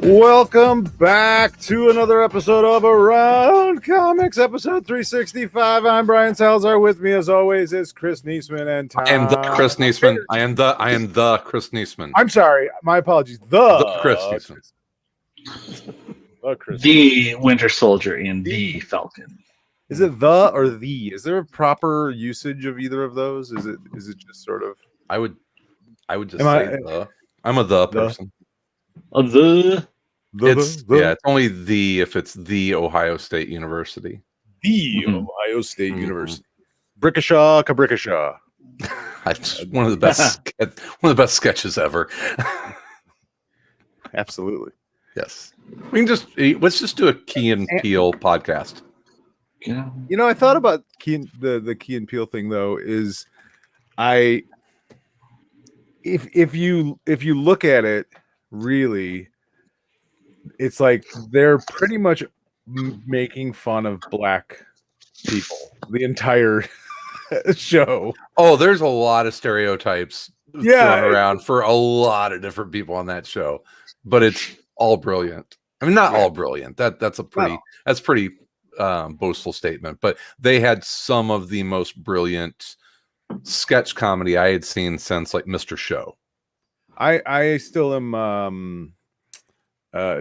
Welcome back to another episode of Around Comics, episode 365. I'm Brian Salazar. With me, as always, is Chris Niesman and Tom. I am the Chris Niesman. I am the Chris Niesman. I'm sorry, my apologies. The Chris Niesman. The Winter Soldier and the Falcon. Is it the or the? Is there a proper usage of either of those? Is it just sort of? I would just say the. I'm a the person. It's only the if it's the Ohio State University. The Ohio State University. Brickashaw, Cabrickashaw. One of the best sketches ever. Absolutely. Yes. Let's just do a Key and Peele podcast. You know, I thought about the Key and Peele thing though. Is if you look at it really, it's like they're pretty much making fun of black people the entire show. Oh, there's a lot of stereotypes thrown around for a lot of different people on that show, but it's all brilliant. I mean, not all brilliant. That's pretty boastful statement, but they had some of the most brilliant sketch comedy I had seen since like Mr. Show. I still am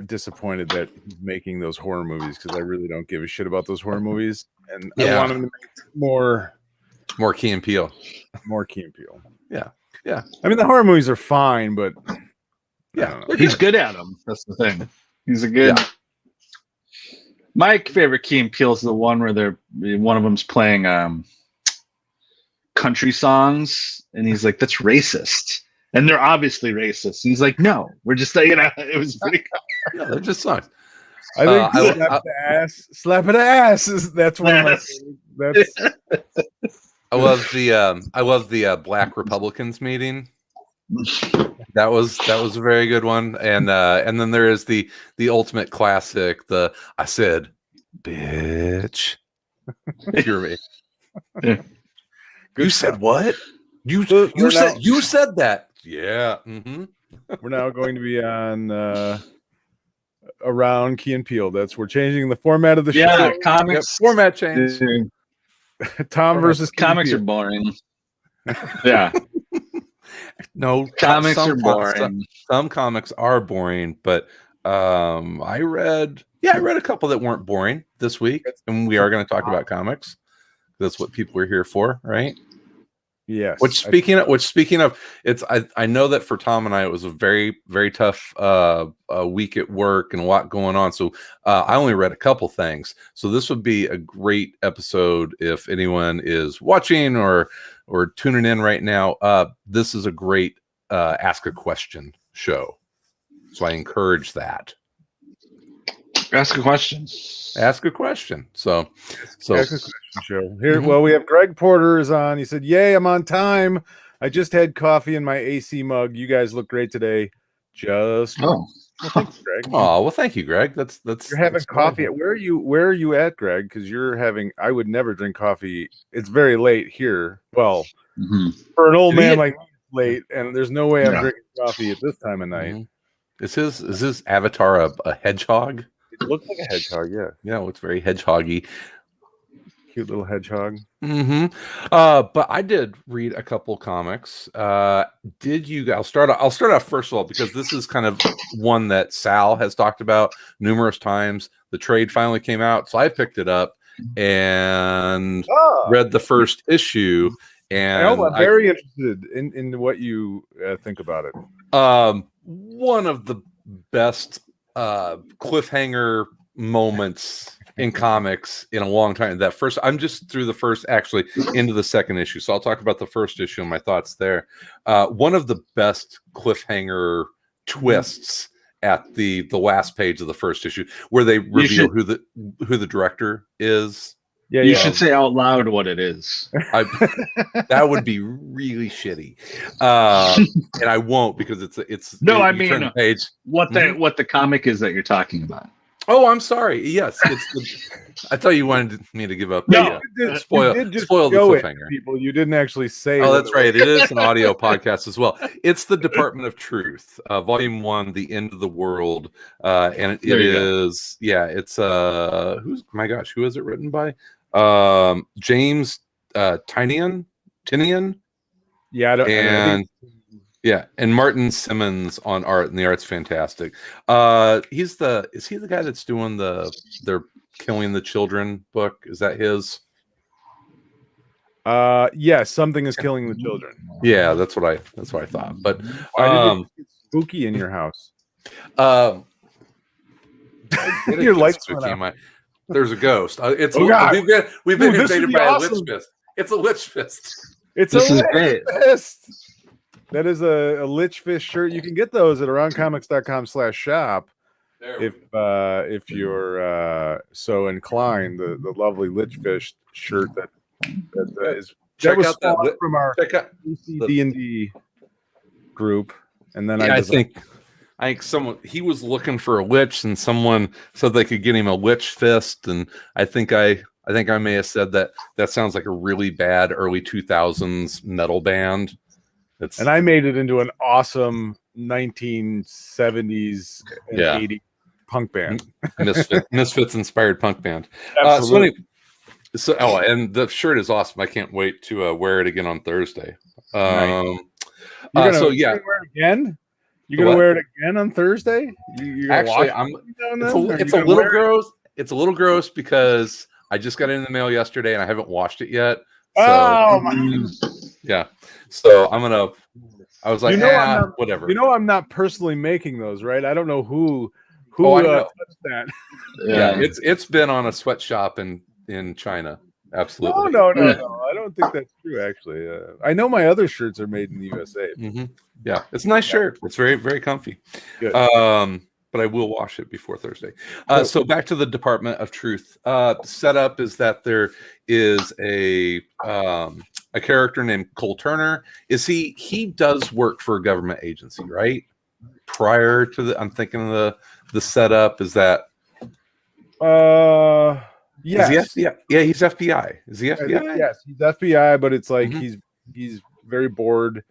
disappointed that he's making those horror movies because I really don't give a shit about those horror movies, and I want him to make more Key and Peele. More Key and Peele. Yeah. I mean, the horror movies are fine, but he's good at them. That's the thing. He's a good. Yeah. My favorite Key and Peele is the one where one of them's playing country songs, and he's like, "That's racist." And they're obviously racist. He's like, no, we're just saying it was pretty cool. No, they're just songs. I think slap it ass that's one of my favorites. I love the Black Republicans meeting. That was a very good one. And then there is the ultimate classic, I said, bitch. Hear me. Yeah. You said what? You said that. Yeah. Mm-hmm. We're now going to be on Around Key and Peele. We're changing the format of the show. Yeah, comics. Format change. Tom versus comics are boring. Yeah. No, comics are boring. Some comics are boring, but I read a couple that weren't boring this week, and we are going to talk about comics. That's what people are here for, right? Yes. Which speaking of, it's I know that for Tom and I it was a very, very tough week at work and a lot going on. So I only read a couple things. So this would be a great episode if anyone is watching or tuning in right now. This is a great ask a question show. So I encourage that. Ask a question. Ask a question. So ask a question show here. Well, we have Greg Porter is on. He said, "Yay, I'm on time. I just had coffee in my AC mug. You guys look great today." Well, thanks, Greg. Oh, well, thank you, Greg. That's you're having coffee. Where are you at, Greg? Because you're having. I would never drink coffee. It's very late here. Well, for an old man like me, it's late, and there's no way I'm drinking coffee at this time of night. Is his avatar a hedgehog? It looks like a hedgehog, yeah. Yeah, it looks very hedgehoggy. Cute little hedgehog. But I did read a couple comics. Did you? I'll start off first of all because this is kind of one that Sal has talked about numerous times. The trade finally came out, so I picked it up and read the first issue. And I'm very interested in what you think about it. One of the best cliffhanger moments in comics in a long time. I'm just through the first, actually into the second issue. So I'll talk about the first issue and my thoughts there. One of the best cliffhanger twists at the last page of the first issue where they reveal who the director is. Yeah, you should say out loud what it is. That would be really shitty, and I won't because it's. No, I mean page. What the comic is that you're talking about. Oh, I'm sorry. Yes, I thought you wanted me to give up. No, spoil the cliffhanger. People, you didn't actually say. Oh, that's right. It is an audio podcast as well. It's the Department of Truth, Volume 1, The End of the World, and it is. Yeah, it's who is it written by? James Tinian. Yeah, I think. Yeah, and Martin Simmons on art, and the art's fantastic. Is he the guy that's doing they're killing the children book? Is that his? Yes, something is killing the children. Yeah, that's what I thought. But why did it get spooky in your house? Your lights went out. There's a ghost. We've been invaded by a lich fist. It's a lich fist. It's a lich fist. That is a Lich Fist shirt. You can get those at aroundcomics.com/shop if you're so inclined. The lovely Lich Fist shirt that was spawned from our D&D group, and then I think he was looking for a lich, and someone said they could get him a Lich Fist, and I think I may have said that sounds like a really bad early 2000s metal band. And I made it into an awesome 1970s and 80s punk band. Misfits inspired punk band. And the shirt is awesome. I can't wait to wear it again on Thursday. You're gonna wear it again? You're gonna wear it again on Thursday? Actually, it's a little gross. It's a little gross because I just got it in the mail yesterday and I haven't washed it yet. So, yeah. So I was like, whatever. I'm not personally making those, right? I don't know who touched that. Yeah, it's been on a sweatshop in China. Absolutely. No. I don't think that's true. Actually, I know my other shirts are made in the USA. Mm-hmm. Yeah, it's a nice shirt. It's very, very comfy. Good. But I will wash it before Thursday. So back to the Department of Truth. Setup is that there is a character named Cole Turner. He does work for a government agency, right? Prior to I'm thinking of the setup is that. Yes. He's FBI. Is he FBI? Yes, he's FBI, but it's like he's very bored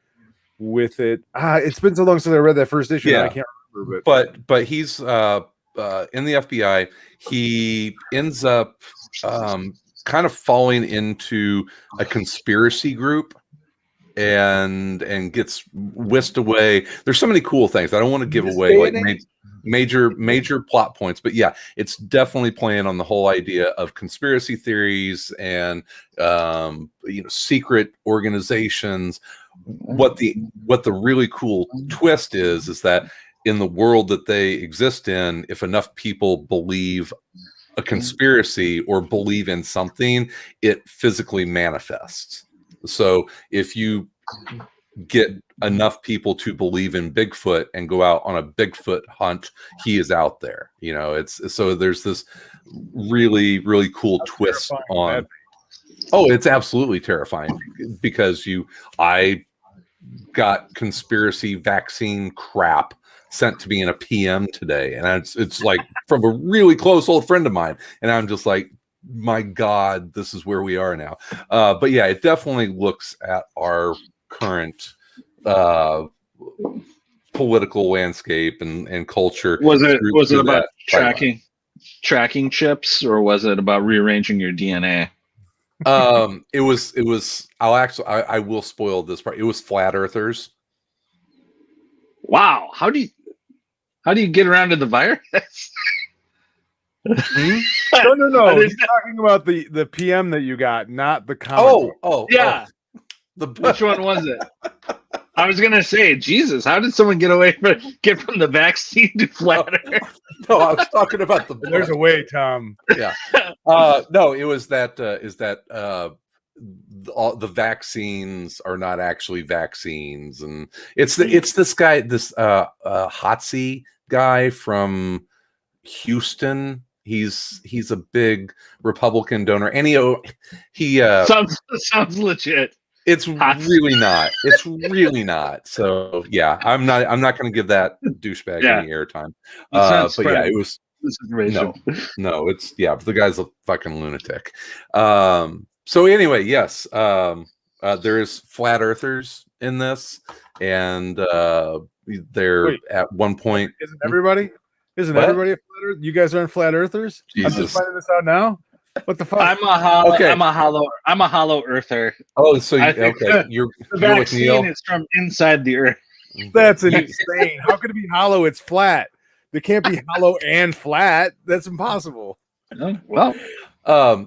with it. It's been so long since I read that first issue. I can't remember. But he's in the FBI. He ends up kind of falling into a conspiracy group and gets whisked away. There's so many cool things. I don't want to give away like major plot points, but yeah, it's definitely playing on the whole idea of conspiracy theories and secret organizations. What the really cool twist is that in the world that they exist in, if enough people believe a conspiracy or believe in something, it physically manifests. So if you get enough people to believe in Bigfoot and go out on a Bigfoot hunt, he is out there. So there's this really, really cool twist on. Oh, it's absolutely terrifying because I got conspiracy vaccine crap sent to me in a PM today, and it's like from a really close old friend of mine, and I'm just like, my God, this is where we are now. But yeah, it definitely looks at our current political landscape and culture. Was it about tracking chips, or was it about rearranging your DNA? It was I will spoil this part. It was flat earthers. Wow. How do you get around to the virus? No. He's talking about the PM that you got, not the comic. Which one was it? I was gonna say, Jesus, how did someone get from the vaccine to flat earth? No, I was talking about the. There's a way, Tom. Yeah. No, it was that. All the vaccines are not actually vaccines, and it's this guy, this Hotsy guy from Houston. He's a big Republican donor, and he sounds legit. It's really not. It's really not. So yeah, I'm not going to give that douchebag any airtime. But yeah, situation. No, it's but the guy's a fucking lunatic. So anyway, yes, there is flat earthers in this, and they're at one point. Isn't everybody? Isn't What? everybody a flat earther? You guys aren't flat earthers? Jesus. I'm just finding this out now. What the fuck? I'm a hollow earther. Oh, so The you're vaccine with Neil. is from inside the earth. That's insane. How could it be hollow? It's flat. It can't be hollow and flat. That's impossible. Well,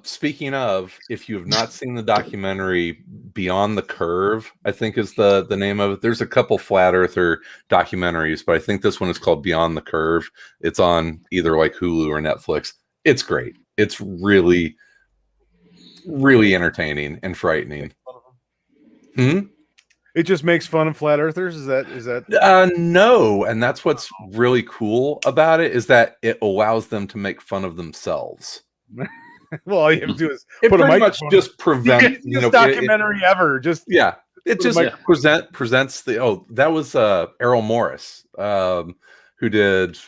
speaking of, if you have not seen the documentary Beyond the Curve, I think is the name of it. There's a couple flat earther documentaries, but I think this one is called Beyond the Curve. It's on either like Hulu or Netflix. It's great. It's really, really entertaining and frightening. It just makes fun of flat earthers. Is that? No, and that's what's really cool about it, is that it allows them to make fun of themselves. Well, all you have to do is it put pretty a much just prevent documentary ever. It just presents the that was Errol Morris, who did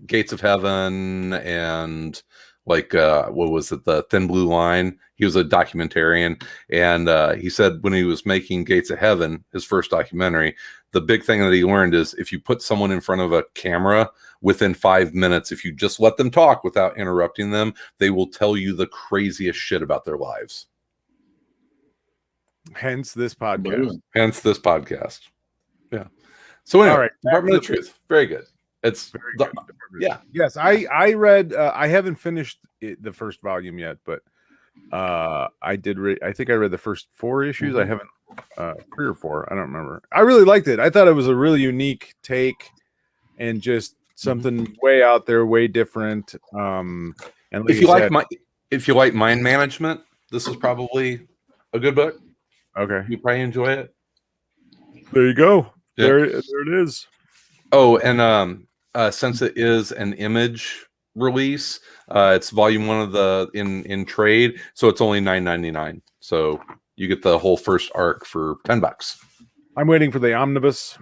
Gates of Heaven and what was it, the Thin Blue Line. He was a documentarian, and he said when he was making Gates of Heaven, his first documentary, the big thing that he learned is if you put someone in front of a camera, within 5 minutes, if you just let them talk without interrupting them, they will tell you the craziest shit about their lives. Hence this podcast. Yeah. So anyway, all right, Department of Truth, very good. It's very good. Yeah. Yes, I read. I haven't finished the first volume yet, but I did read. I think I read the first 4 issues. I haven't 3 or 4. I don't remember. I really liked it. I thought it was a really unique take, and just something way out there, way different. And like if you like mind management, this is probably a good book. Okay, you probably enjoy it. There you go. Yeah. There it is. Oh, and since it is an Image release, it's volume 1 of the in trade, so it's only $9.99. So you get the whole first arc for $10. I'm waiting for the omnibus.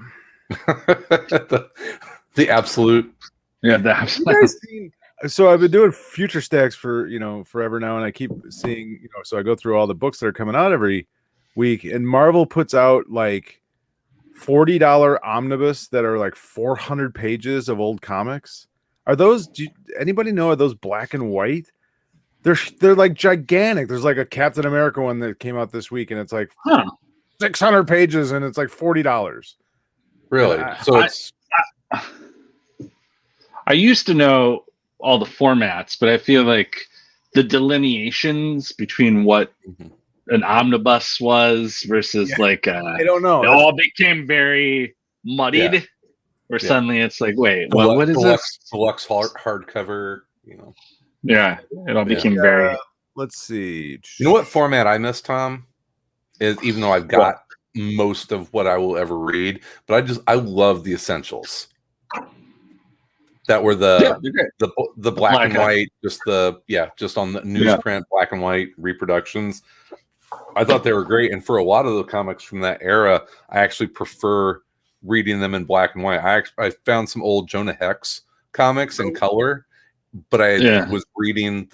The absolute. Yeah, the absolute. So I've been doing future stacks for forever now, and I keep seeing so I go through all the books that are coming out every week, and Marvel puts out like $40 omnibus that are like 400 pages of old comics. Are those? Anybody know? Are those black and white? They're like gigantic. There's like a Captain America one that came out this week, and it's like 600 pages, and it's like $40. Really? I used to know all the formats, but I feel like the delineations between what an omnibus was versus I don't know. It all became very muddied. Where suddenly it's like, wait, what is this? Deluxe hardcover, Yeah, it all became very. Let's see. You know what format I miss, Tom? Is even though I've got most of what I will ever read, but I love the essentials. That were the black and white, just on the newsprint black and white reproductions. I thought they were great, and for a lot of the comics from that era, I actually prefer reading them in black and white. I found some old Jonah Hex comics in color, but I was reading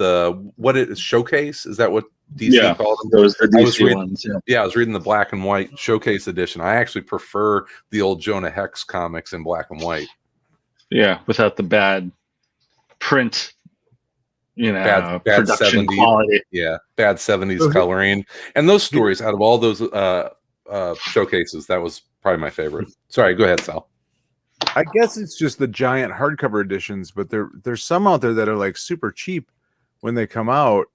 Showcase. Is that what DC called them? Those the DC ones. Yeah, I was reading the black and white Showcase edition. I actually prefer the old Jonah Hex comics in black and white. Yeah, without the bad print, bad production 70s, quality. Yeah, bad 70s coloring. And those stories, out of all those showcases, that was probably my favorite. Sorry, go ahead, Sal. I guess it's just the giant hardcover editions, but there's some out there that are like super cheap when they come out.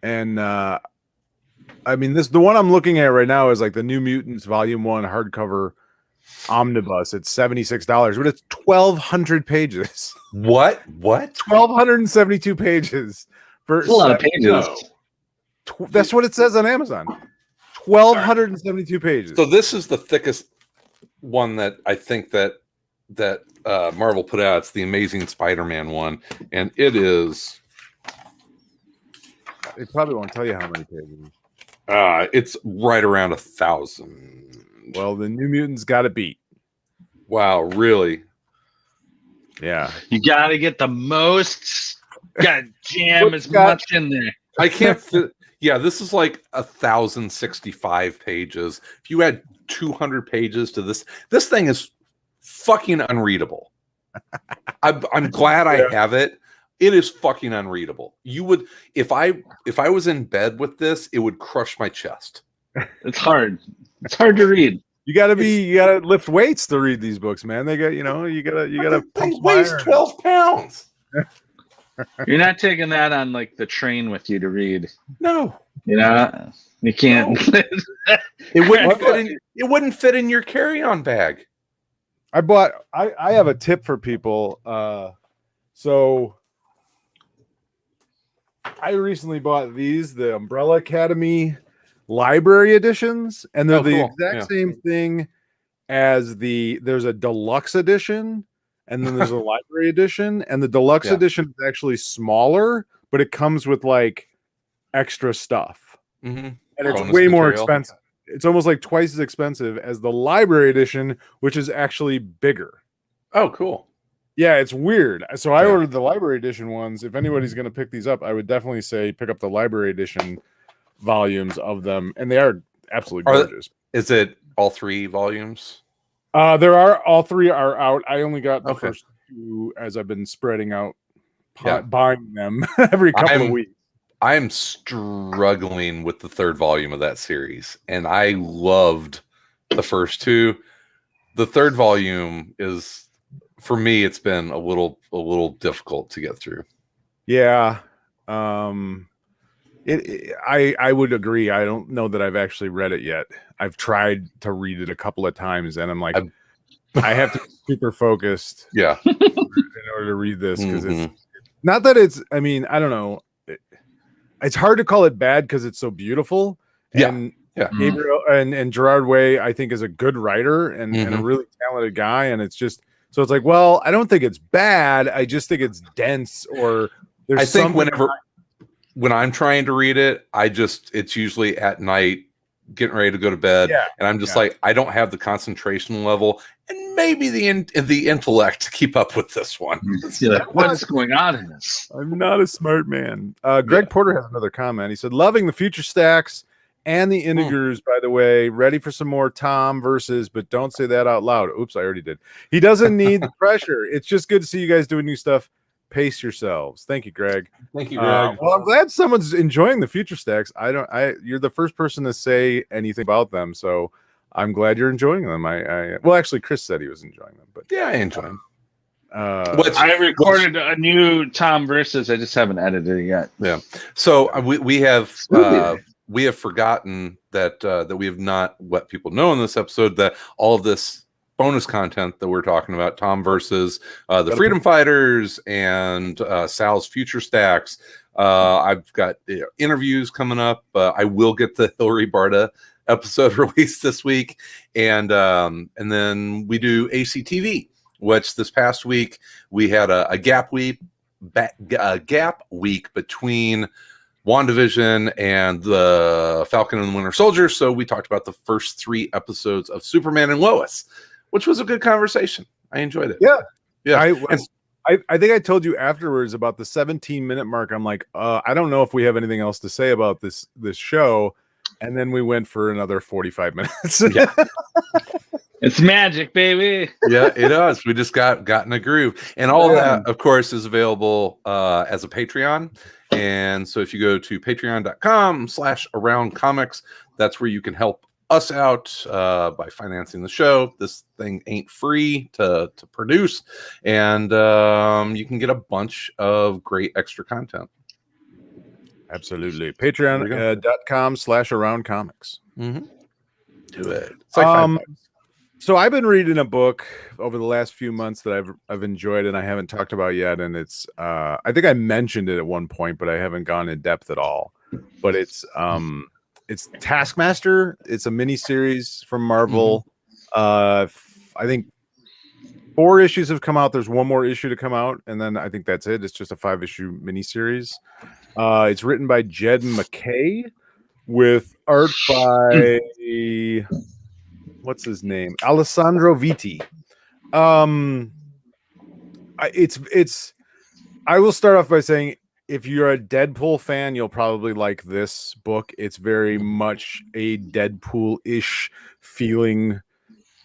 And the one I'm looking at right now is like the New Mutants Volume 1 hardcover omnibus. It's $76, but it's 1,200 pages. What? 1,272 pages. That's a lot of pages. That's what it says on Amazon. 1,272 pages. So this is the thickest one that I think that Marvel put out. It's the Amazing Spider-Man one, and it is. It probably won't tell you how many pages. It's right around 1,000. Well, the New Mutants got it beat. Wow, really? Yeah. You got to get the most. Got to jam as much in there. I can't fit. Yeah, this is like 1,065 pages. If you add 200 pages to this thing is fucking unreadable. I'm glad I have it. It is fucking unreadable. You would, if I was in bed with this, it would crush my chest. It's hard. It's hard to read. You gotta lift weights to read these books, man. They got, you gotta. It weighs 12 pounds. You're not taking that on like the train with you to read. No, you can't. No. It wouldn't fit in your carry-on bag. I have a tip for people. So I recently bought the Umbrella Academy library editions, and they're the exact same thing as there's a deluxe edition, and then there's a library edition, and the deluxe edition is actually smaller, but it comes with like extra stuff, and it's way more expensive. It's almost like twice as expensive as the library edition, which is actually bigger. Oh, cool. Yeah, it's weird. So I ordered the library edition ones. If anybody's going to pick these up, I would definitely say pick up the library edition volumes of them, and they are absolutely gorgeous. Is it all 3 volumes? All 3 are out. I only got the first 2 as I've been spreading out, buying them every couple of weeks. I'm struggling with the 3rd volume of that series, and I loved the first 2. The 3rd volume is, for me, it's been a little difficult to get through. Yeah. I would agree. I don't know that I've actually read it yet. I've tried to read it a couple of times, and I'm like, I have to be super focused. Yeah. In order to read this, because it's not that it's. I mean, I don't know. It's hard to call it bad because it's so beautiful. And Gabriel and Gerard Way, I think, is a good writer and a really talented guy. And it's just so it's like, well, I don't think it's bad. I just think it's dense. Or there's. I think when I'm trying to read it, it's usually at night, getting ready to go to bed, and I'm just like, I don't have the concentration level and maybe the intellect to keep up with this one. Like, what's going on in this? I'm not a smart man. Greg Porter has another comment. He said, loving the future stacks and the integers, by the way. Ready for some more Tom versus, but don't say that out loud. Oops, I already did. He doesn't need the pressure. It's just good to see you guys doing new stuff. Pace yourselves. Thank you, Greg. Thank you, Greg. Well, I'm glad someone's enjoying the future stacks. You're the first person to say anything about them, so I'm glad you're enjoying them. Well, actually, Chris said he was enjoying them, but I enjoy them. I recorded a new Tom versus. I just haven't edited it yet. Yeah. So we have forgotten that we have not let people know in this episode that all of this bonus content that we're talking about, Tom versus the Freedom Fighters and Sal's future stacks. I've got interviews coming up. I will get the Hillary Barta episode released this week, and then we do ACTV, which this past week we had a gap week between WandaVision and the Falcon and the Winter Soldier. So we talked about the first 3 episodes of Superman and Lois, which was a good conversation. I enjoyed it. Yeah. I think I told you afterwards about the 17-minute mark. I'm like, I don't know if we have anything else to say about this show. And then we went for another 45 minutes. Yeah. It's magic, baby. Yeah, it is. We just got in a groove. And all of that, of course, is available as a Patreon. And so if you go to patreon.com/aroundcomics, that's where you can help us out by financing the show. This thing ain't free to produce, and you can get a bunch of great extra content. Absolutely. Patreon.com/aroundcomics. Do it. It's like so I've been reading a book over the last few months that I've enjoyed and I haven't talked about yet, and it's I think I mentioned it at one point, but I haven't gone in depth at all. But it's Taskmaster. It's a mini series from Marvel. I think 4 issues have come out. There's one more issue to come out, and then I think that's it. It's just a 5-issue mini series. It's written by Jed McKay with art by what's his name? Alessandro Vitti. I will start off by saying, if you're a Deadpool fan, you'll probably like this book. It's very much a Deadpool-ish feeling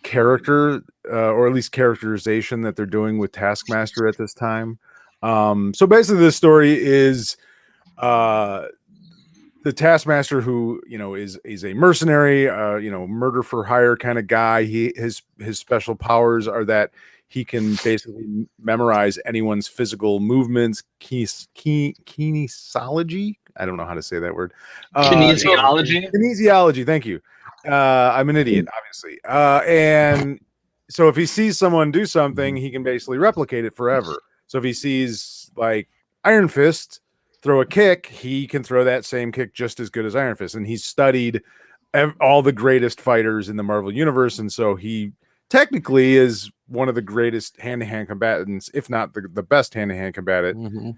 character, or at least characterization that they're doing with Taskmaster at this time. So basically, this story is the Taskmaster, who is a mercenary, murder for hire kind of guy. His special powers are that he can basically memorize anyone's physical movements, kinesiology. I don't know how to say that word. Kinesiology. Kinesiology. Thank you. I'm an idiot, obviously. And so if he sees someone do something, he can basically replicate it forever. So if he sees like Iron Fist throw a kick, he can throw that same kick just as good as Iron Fist. And he's studied all the greatest fighters in the Marvel universe, and so he technically is one of the greatest hand-to-hand combatants, if not the best hand-to-hand combatant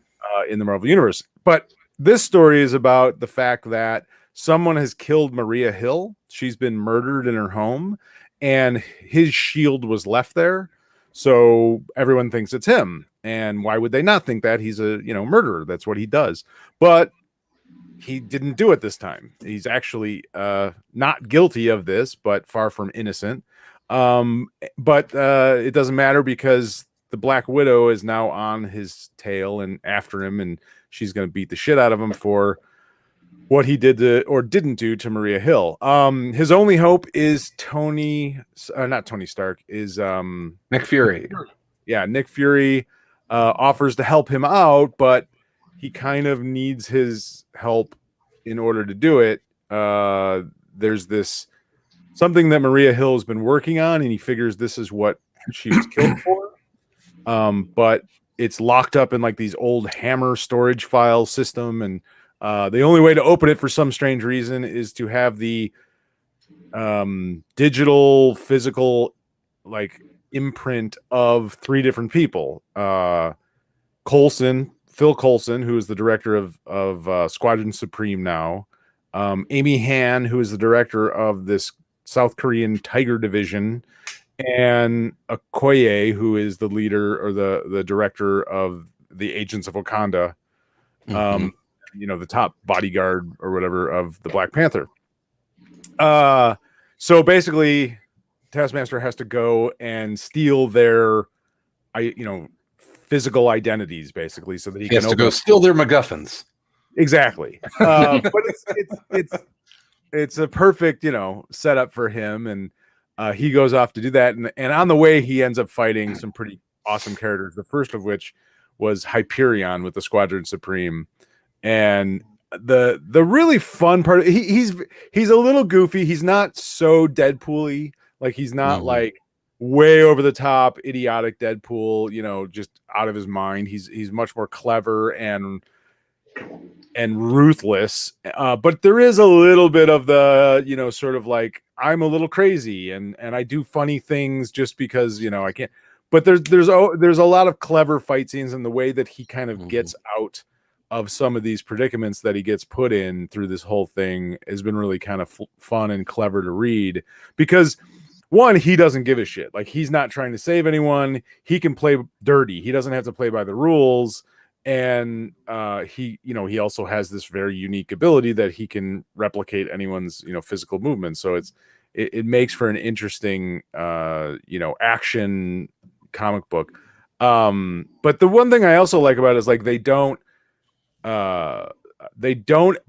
in the Marvel universe. But this story is about the fact that someone has killed Maria Hill. She's been murdered in her home, and his shield was left there. So everyone thinks it's him. And why would they not think that? He's a murderer. That's what he does. But he didn't do it this time. He's actually not guilty of this, but far from innocent. But it doesn't matter, because the Black Widow is now on his tail and after him, and she's going to beat the shit out of him for what he did to, or didn't do, to Maria Hill. His only hope is not Tony Stark, is Nick Fury. Yeah, Nick Fury offers to help him out, but he kind of needs his help in order to do it. There's this something that Maria Hill has been working on, and he figures this is what she was killed for. But it's locked up in like these old Hammer storage file system, and the only way to open it for some strange reason is to have the digital physical like imprint of 3 different people. Phil Coulson, who is the director of Squadron Supreme now, Amy Han, who is the director of this South Korean Tiger Division, and Okoye, who is the leader or the director of the Agents of Wakanda, the top bodyguard or whatever of the Black Panther. So basically, Taskmaster has to go and steal their, physical identities, basically, so that he has to go steal their MacGuffins. Exactly. But it's a perfect, setup for him, and he goes off to do that, and on the way he ends up fighting some pretty awesome characters. The first of which was Hyperion with the Squadron Supreme, and the really fun part. He's a little goofy. He's not so Deadpool-y. Like, he's not like way over the top, idiotic Deadpool, just out of his mind. He's much more clever and ruthless. But there is a little bit of the, sort of like, I'm a little crazy and I do funny things just because, I can't. But there's a lot of clever fight scenes, and the way that he kind of gets out of some of these predicaments that he gets put in through this whole thing has been really kind of fun and clever to read, because one, he doesn't give a shit. Like, he's not trying to save anyone. He can play dirty. He doesn't have to play by the rules. And he also has this very unique ability that he can replicate anyone's, physical movement. So it makes for an interesting, action comic book. But the one thing I also like about it is, like, they don't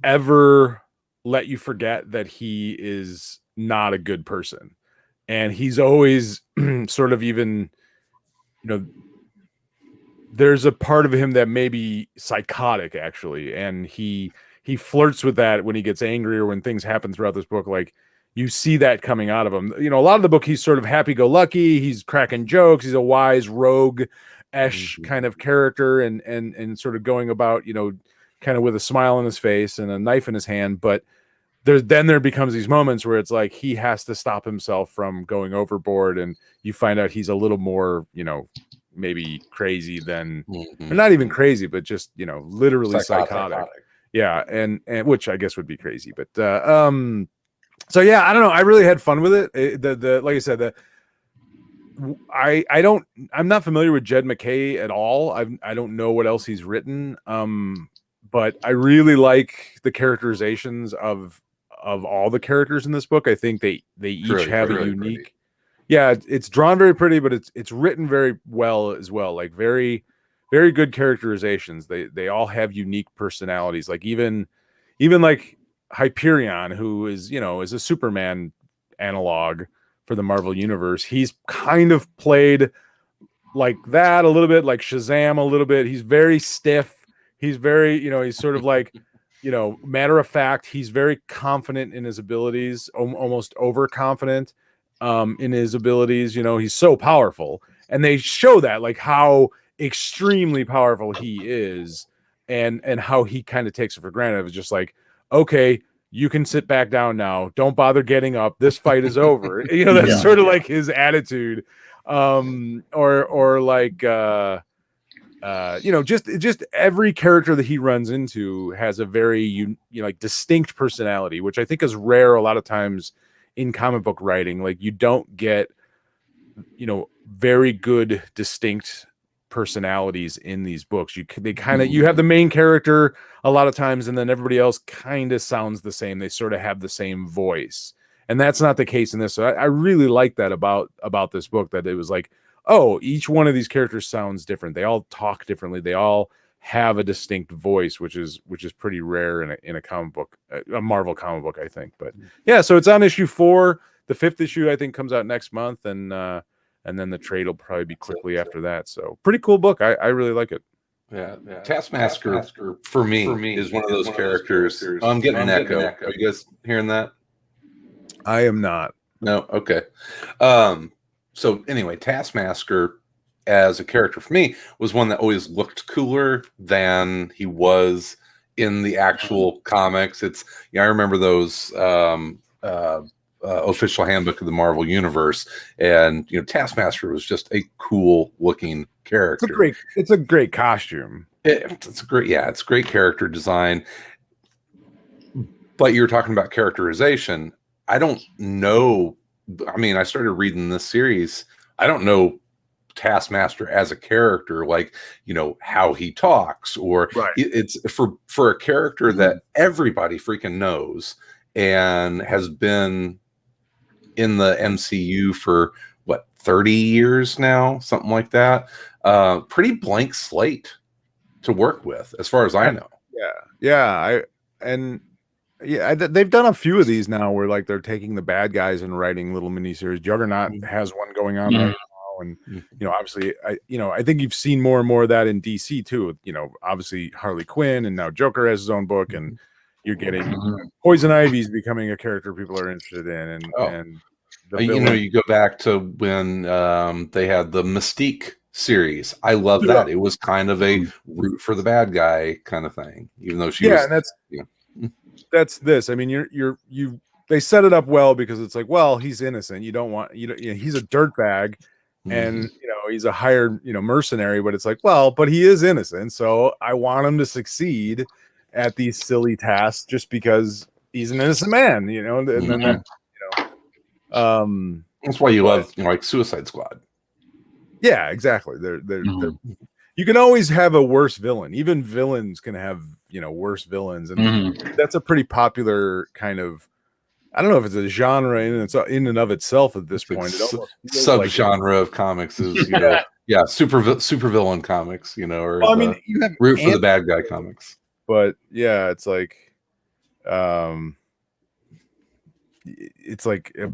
ever let you forget that he is not a good person. And he's always sort of, even, there's a part of him that may be psychotic, actually. And he flirts with that when he gets angry or when things happen throughout this book. Like, you see that coming out of him. A lot of the book, he's sort of happy-go-lucky. He's cracking jokes. He's a wise rogue-esh kind of character, and sort of going about, kind of with a smile on his face and a knife in his hand. But there becomes these moments where it's like he has to stop himself from going overboard, and you find out he's a little more, maybe crazy than, or not even crazy, but just, literally psychotic. Yeah, and which I guess would be crazy, but so yeah, I don't know. I really had fun with it. The like I said, I'm not familiar with Jed McKay at all. I don't know what else he's written. But I really like the characterizations of all the characters in this book. I think they each have a unique. Yeah, it's drawn very pretty, but it's written very well as well. Like very, very good characterizations. They all have unique personalities. Like even like Hyperion, who is is a Superman analog for the Marvel universe. He's kind of played like that a little bit, like Shazam a little bit. He's very stiff. He's very, he's sort of like, matter of fact. He's very confident in his abilities, almost overconfident in his abilities. He's so powerful, and they show that, like, how extremely powerful he is, and how he kind of takes it for granted. It's just like, okay, you can sit back down now. Don't bother getting up. This fight is over. That's sort of like his attitude. Or like just every character that he runs into has a very like distinct personality, which I think is rare a lot of times in comic book writing. Like, you don't get very good distinct personalities in these books. You have the main character a lot of times, and then everybody else kind of sounds the same. They sort of have the same voice, and that's not the case in this. So I really like that about this book, that it was like, oh, each one of these characters sounds different. They all talk differently. They all have a distinct voice, which is pretty rare in a comic book, a Marvel comic book, I think. But yeah, so it's on issue 4. The 5th issue, I think, comes out next month, and then the trade will probably be quickly after that. So pretty cool book. I really like it. Yeah. Taskmaster for me is one of those characters. Oh, I'm getting an echo. Are you guys hearing that? I am not. No. Okay. So anyway, Taskmaster as a character for me was one that always looked cooler than he was in the actual comics. I remember those official handbook of the Marvel universe, and Taskmaster was just a cool looking character. It's a great costume. It's great character design. But you're talking about characterization. I don't know. I mean, I started reading this series. I don't know Taskmaster as a character, like, how he talks, or it's for a character that everybody freaking knows and has been in the MCU for 30 years now, something like that. Pretty blank slate to work with, as far as I know. They've done a few of these now where, like, they're taking the bad guys and writing little miniseries. Juggernaut has one going on right now, and obviously, I think you've seen more and more of that in DC too. Obviously Harley Quinn, and now Joker has his own book, and you're getting Poison Ivy's becoming a character people are interested in, and you go back to when they had the Mystique series. I love that. It was kind of a root for the bad guy kind of thing, even though she was. And that's this. I mean, they set it up well, because it's like, well, he's innocent. You don't want he's a dirtbag, and he's a hired mercenary, but it's like, well, but he is innocent, so I want him to succeed at these silly tasks just because he's an innocent man, and then that, that's why you love like Suicide Squad. Yeah, exactly. They're you can always have a worse villain. Even villains can have worse villains, and that's a pretty popular kind of, I don't know if it's a genre in and of itself at this point. Subgenre of comics is super villain comics, or you have root for the bad guy comics. But yeah, it's like a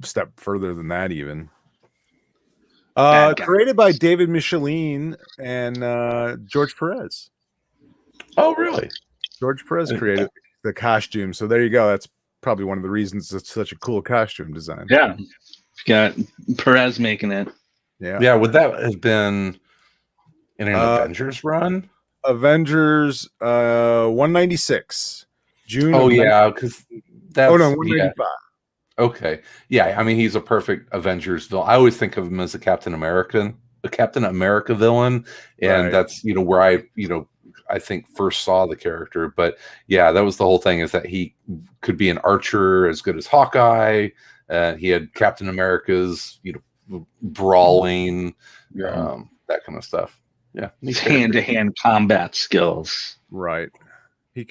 step further than that even. Created by David Michelin and George Perez. Oh, really? George Perez created the costume. So there you go. That's probably one of the reasons it's such a cool costume design. Yeah. Got Perez making it. Yeah. Yeah. Would that have been in an Avengers run? Avengers 196. June. Oh, yeah. Because that's. Oh, no, 195. Yeah. Okay. Yeah. I mean, he's a perfect Avengers villain. I always think of him as a Captain America villain. And that's, where I think first saw the character. But yeah, that was the whole thing, is that he could be an archer as good as Hawkeye. He had Captain America's, brawling, that kind of stuff. Yeah, hand-to-hand combat skills. Right. He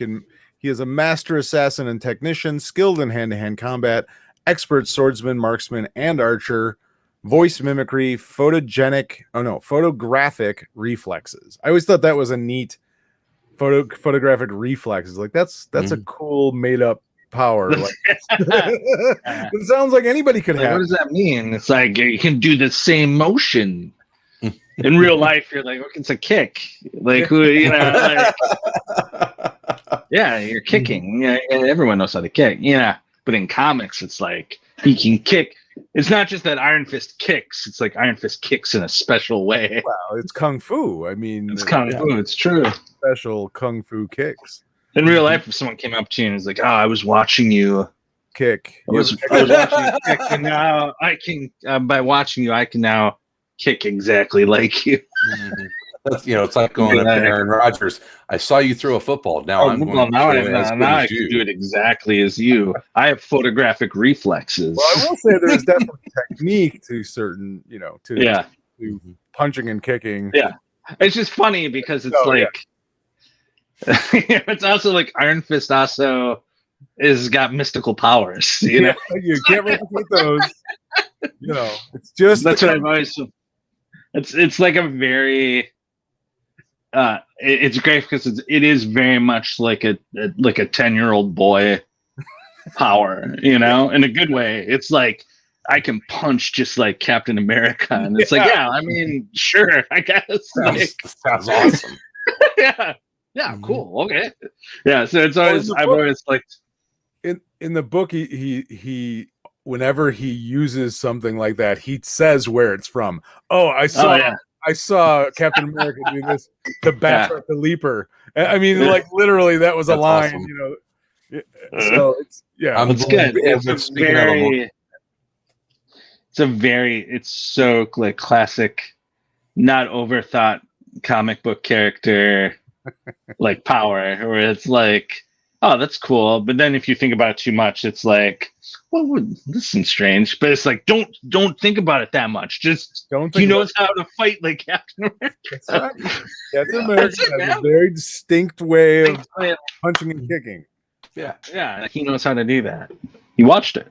is a master assassin and technician, skilled in hand-to-hand combat, expert swordsman, marksman, and archer, voice mimicry, photographic reflexes. I always thought that was a neat photographic reflexes. Like that's a cool made-up power. Like, it sounds like anybody could have. What does that mean? It's like you can do the same motion. In real life, you're like, it's a kick. Like, like, yeah, you're kicking. Yeah, everyone knows how to kick. Yeah, but in comics, it's like he can kick. It's not just that Iron Fist kicks. It's like Iron Fist kicks in a special way. Well, it's kung fu. I mean, it's kung fu. It's true. Special kung fu kicks. In real life, if someone came up to you and was like, "Oh, I was watching you kick," I was watching you kick, and now I can. By watching you, I can now kick exactly like you. That's, it's like going up to Aaron Rodgers. I saw you throw a football. Now I can do it exactly as you. I have photographic reflexes. Well, I will say there's definitely technique to certain, to punching and kicking. Yeah, it's just funny because it's it's also like Iron Fist also is got mystical powers. You can't replicate those. It's just that's what I've always. It's like a very. It's great because it is very much like a 10-year-old boy power, in a good way. It's like I can punch just like Captain America, and it's like, I mean, sure, I guess. Sounds awesome. Yeah, cool, okay, yeah. So it's always I've always liked. In the book, he whenever he uses something like that, he says where it's from. Oh, I saw Captain America do this to Batroc the Leaper. I mean, like literally, that was a line. Awesome. So it's it's good. It's so like classic, not overthought comic book character, like power, where it's like, oh, that's cool. But then if you think about it too much, it's like, well, this seems strange. But it's like, don't think about it that much. Just he knows how to fight like Captain America. That's right. Captain America has a very distinct way of punching and kicking. Yeah, he knows how to do that. He watched it.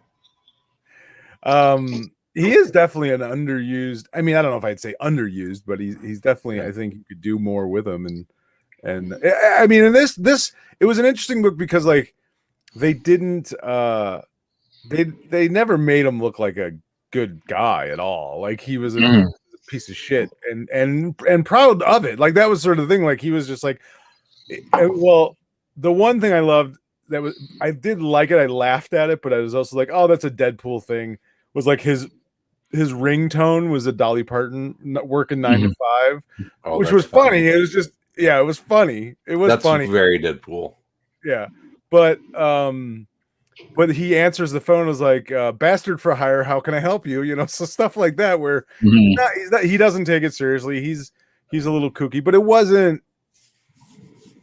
He is definitely an underused. I mean, I don't know if I'd say underused, but he's definitely. I think you could do more with him. And I mean, in this it was an interesting book because like they didn't they never made him look like a good guy at all. Like he was a piece of shit and proud of it. Like that was sort of the thing. Like he was just like, well, the one thing I loved I did like it. I laughed at it, but I was also like, oh, that's a Deadpool thing. Was like his ringtone was a Dolly Parton working 9 to 5, which was funny. It was just. Yeah, it was funny. That's funny. Very Deadpool. Yeah, but he answers the phone as like, "Bastard for hire. How can I help you?" So stuff like that where he doesn't take it seriously. He's a little kooky, but it wasn't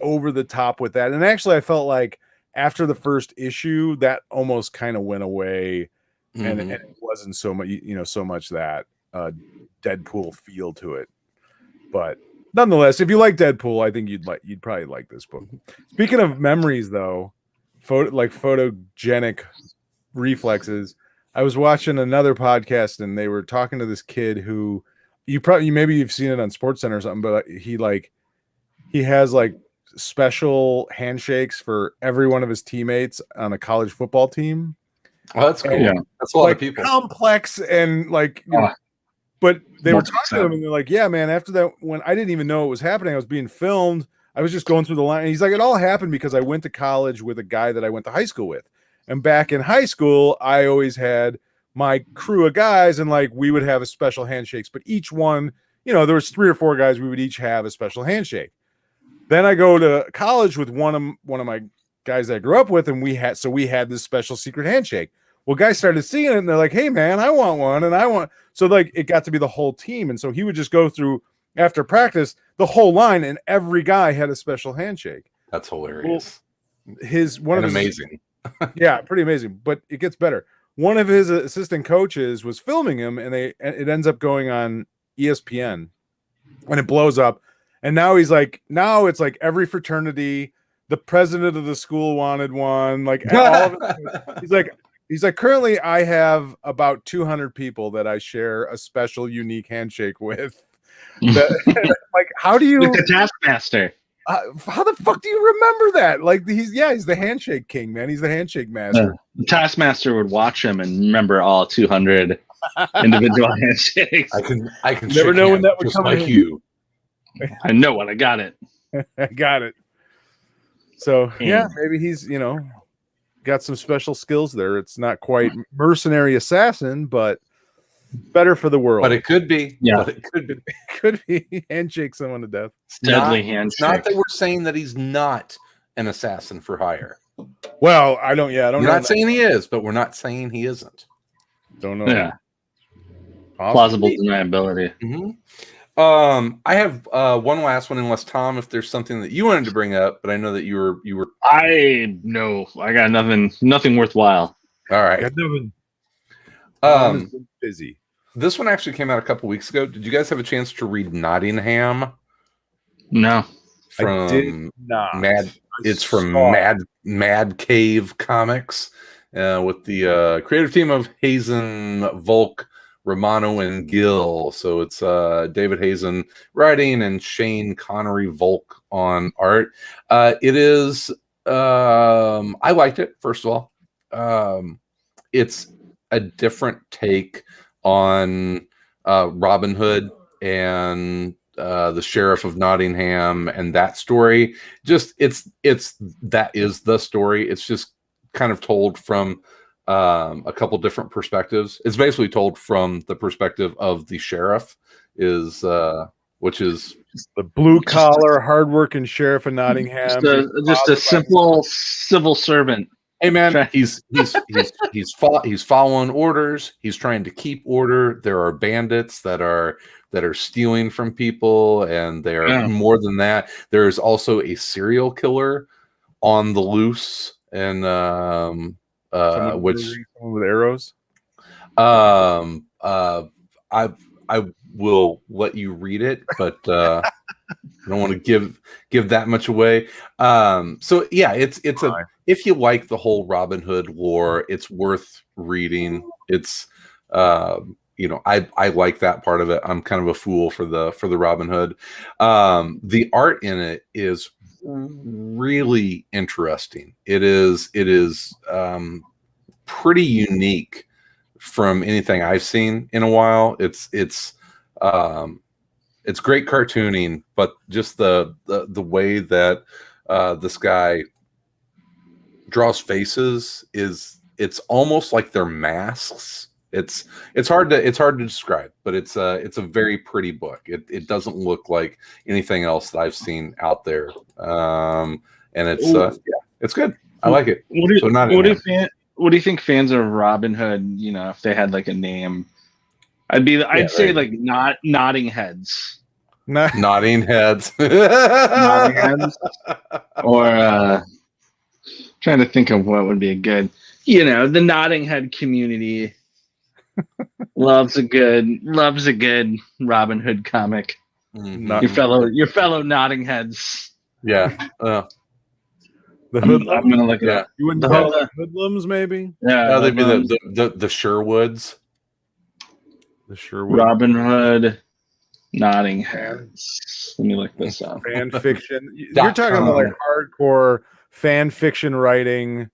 over the top with that. And actually, I felt like after the first issue, that almost kind of went away, and it wasn't so much, so much that Deadpool feel to it, but. Nonetheless, if you like Deadpool, I think you'd probably like this book. Speaking of memories, though, photogenic reflexes. I was watching another podcast, and they were talking to this kid who maybe you've seen it on SportsCenter or something, but he has like special handshakes for every one of his teammates on a college football team. Oh, that's cool. Yeah. That's a lot of people. Complex and like. But they were talking to him, and they're like, "Yeah, man. After that, when I didn't even know it was happening, I was being filmed. I was just going through the line." And he's like, "It all happened because I went to college with a guy that I went to high school with, and back in high school, I always had my crew of guys, and like we would have a special handshakes. But each one, there was 3 or 4 guys. We would each have a special handshake. Then I go to college with one of my guys that I grew up with, and we had this special secret handshake." Well, guys started seeing it, and they're like, "Hey, man, I want one," and I want. So like it got to be the whole team, and so he would just go through after practice the whole line, and every guy had a special handshake. That's hilarious. Well, amazing. Yeah, pretty amazing. But it gets better. one of his assistant coaches was filming him, and it ends up going on ESPN, and it blows up. And now it's like every fraternity, the president of the school wanted one, like all of it. He's like, currently I have about 200 people that I share a special, unique handshake with. Like, how do you like the Taskmaster? How the fuck do you remember that? Like, he's the handshake king, man. He's the handshake master. The Taskmaster would watch him and remember all 200 individual handshakes. I can never know when that would come like in. you. I know when I got it. I got it. So yeah, maybe he's got some special skills there. It's not quite mercenary assassin, but better for the world. But it could be. Yeah, but it could be. Could be handshake someone to death. Deadly handshake. It's not that we're saying that he's not an assassin for hire. Well, I don't know. We're not saying he is, but we're not saying he isn't. Don't know. Yeah. Plausible deniability. Mm-hmm. I have one last one, unless Tom, if there's something that you wanted to bring up, but I know that you were. I got nothing worthwhile. All right. I got nothing. Busy. This one actually came out a couple weeks ago. Did you guys have a chance to read Nottingham? No, I did not. It's from Mad Cave Comics, with the creative team of Hazen, Volk, Romano, and Gill. So it's David Hazen writing and Shane Connery Volk on art. It is. I liked it. First of all, it's a different take on Robin Hood and the sheriff of Nottingham and that story. Just that is the story. It's just kind of told from a couple different perspectives. It's basically told from the perspective of the sheriff, which is the blue collar, hardworking sheriff of Nottingham. Just a simple civil servant. Hey man, he's following orders. He's trying to keep order. There are bandits that are stealing from people, and they are more than that. There is also a serial killer on the loose, and someone with arrows. I will let you read it, but I don't want to give that much away. So yeah, it's if you like the whole Robin Hood lore, it's worth reading. It's I like that part of it. I'm kind of a fool for the Robin Hood. The art in it is really interesting. It is pretty unique from anything I've seen in a while. It's great cartooning, but just the way that this guy draws faces it's almost like they're masks. It's hard to describe, but it's a very pretty book. It doesn't look like anything else that I've seen out there, and it's good. I like it. What do you think fans of Robin Hood? If they had like a name, I'd say like nodding heads. Nodding heads. Nodding heads. Or trying to think of what would be a good, the nodding head community loves a good Robin Hood comic. Mm-hmm. Your fellow nodding heads. Yeah. The hoodlums. I'm gonna look it up. You wouldn't call them hoodlums, maybe? Yeah, they'd be the Sherwoods. The Sherwood. Robin Hood, nodding heads. Let me look this up. Fan fiction. You're talking about like hardcore fan fiction writing.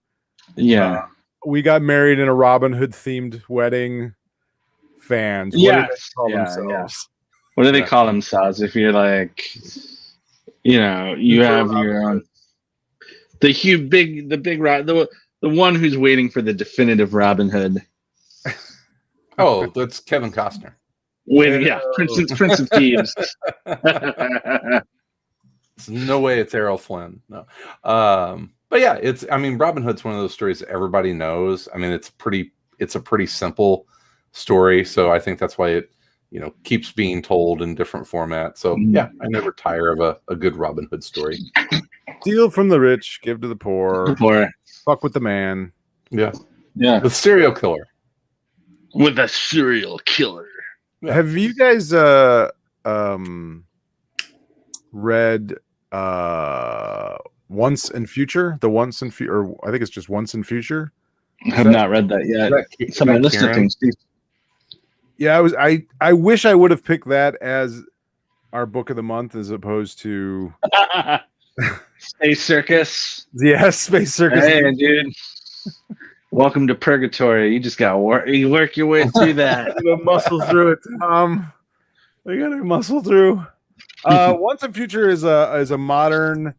Yeah. We got married in a Robin Hood themed wedding. Fans. Yes. What do they call themselves? What do they call themselves? If you're like, you have your own. The one who's waiting for the definitive Robin Hood. Oh, that's Kevin Costner. Prince of Thieves. No way it's Errol Flynn. No. But yeah, Robin Hood's one of those stories that everybody knows. It's a pretty simple story, so I think that's why it keeps being told in different formats. So yeah, I never tire of a good Robin Hood story. Steal from the rich, give to the poor. Poor. Fuck with the man. Yeah. Yeah. The serial killer. with a serial killer. Have you guys read Once and Future? The Once and Future, or I think it's just Once and Future. I have not read that yet. It's on my list of things. Yeah, I wish I would have picked that as our book of the month as opposed to Space Circus. Yeah, Space Circus. Hey, dude. Welcome to purgatory. You just got you work your way through that. You gotta muscle through it, Tom. You gotta muscle through. Once and Future is a modern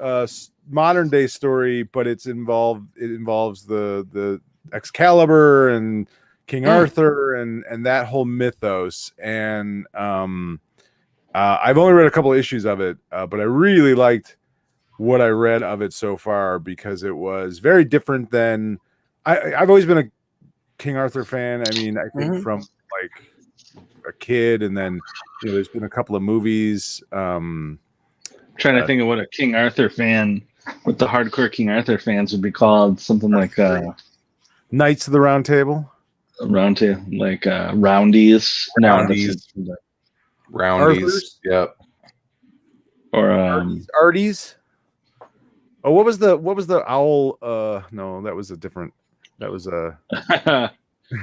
day story, but it involves the Excalibur and King Arthur and that whole mythos. And I've only read a couple of issues of it, but I really liked what I read of it so far because it was very different than I've always been a King Arthur fan. I mean, I think from like a kid, and then there's been a couple of movies. Trying to think of what a King Arthur fan, what the hardcore King Arthur fans would be called. Something like Knights of the Round Table. Roundies. Roundies. Yep. Or Arties. Oh, what was the owl? No, that was a different. That was a.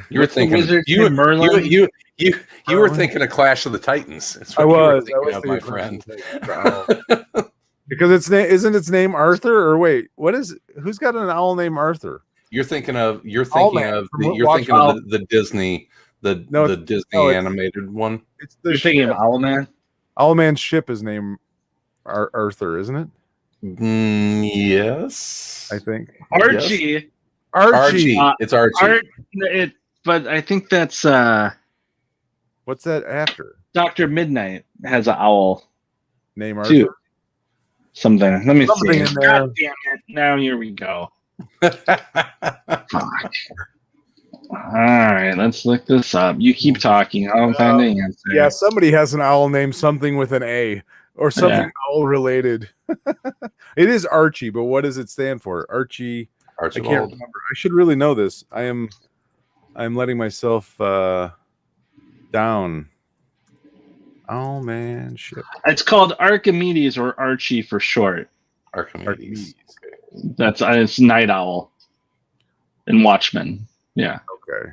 You were thinking Merlin. You were thinking of Clash of the Titans. That's what I was of, my friend. Because isn't its name Arthur? Or wait, who's got an owl named Arthur? You're thinking of the Disney Disney animated one. You're thinking of Owlman? Owlman's ship is named Arthur, isn't it? Yes, I think Archie. Yes. Archie. It's Archie. But I think that's what's that after? Dr. Midnight has an owl name Arthur. Too. Something. Let me see. In there. God damn it! Now here we go. Fuck. All right, let's look this up. You keep talking. I'll find the answer. Yeah, somebody has an owl named something with an A or something owl related. It is Archie, but what does it stand for? Archie. Archibald. I can't remember. I should really know this. I'm letting myself down. Oh man, shit. It's called Archimedes or Archie for short. Archimedes. That's it's Night Owl and Watchmen. Yeah. Okay.